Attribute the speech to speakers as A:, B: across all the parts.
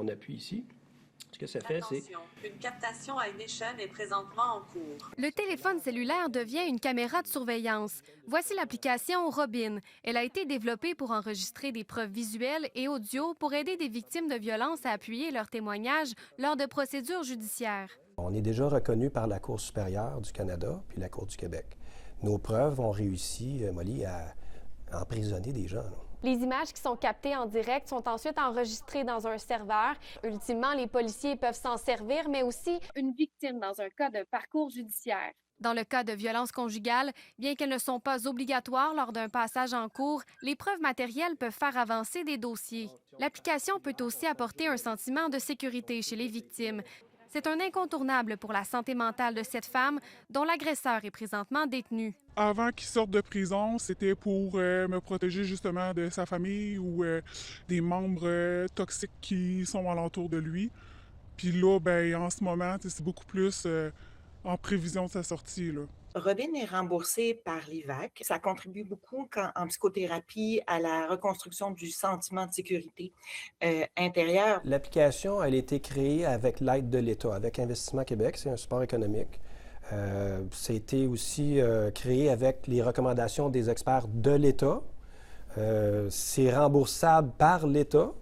A: on appuie ici. Ce que ça fait, c'est...
B: Une captation à une échelle est présentement en cours.
C: Le téléphone cellulaire devient une caméra de surveillance. Voici l'application Robin. Elle a été développée pour enregistrer des preuves visuelles et audio pour aider des victimes de violences à appuyer leurs témoignages lors de procédures judiciaires.
D: On est déjà reconnu par la Cour supérieure du Canada puis la Cour du Québec. Nos preuves ont réussi, Molly, à emprisonner des gens, là.
E: Les images qui sont captées en direct sont ensuite enregistrées dans un serveur. Ultimement, les policiers peuvent s'en servir, mais aussi une victime dans un cas de parcours judiciaire.
C: Dans le cas de violences conjugales, bien qu'elles ne sont pas obligatoires lors d'un passage en cours, les preuves matérielles peuvent faire avancer des dossiers. L'application peut aussi apporter un sentiment de sécurité chez les victimes. C'est un incontournable pour la santé mentale de cette femme dont l'agresseur est présentement détenu.
F: Avant qu'il sorte de prison, c'était pour me protéger justement de sa famille ou des membres toxiques qui sont alentour de lui. Puis là, ben, en ce moment, c'est beaucoup plus en prévision de sa sortie, là.
G: Robin est remboursée par l'IVAC. Ça contribue beaucoup en psychothérapie à la reconstruction du sentiment de sécurité intérieure.
D: L'application, elle a été créée avec l'aide de l'État, avec Investissement Québec, c'est un support économique. Ça a été aussi créé avec les recommandations des experts de l'État. C'est remboursable par l'État.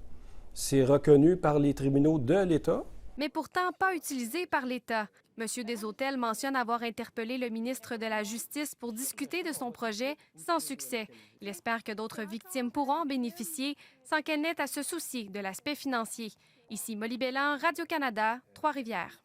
D: C'est reconnu par les tribunaux de l'État.
C: Mais pourtant pas utilisé par l'État. M. Desautels mentionne avoir interpellé le ministre de la Justice pour discuter de son projet sans succès. Il espère que d'autres victimes pourront en bénéficier sans qu'elles n'aient à se soucier de l'aspect financier. Ici Molly Bellan, Radio-Canada, Trois-Rivières.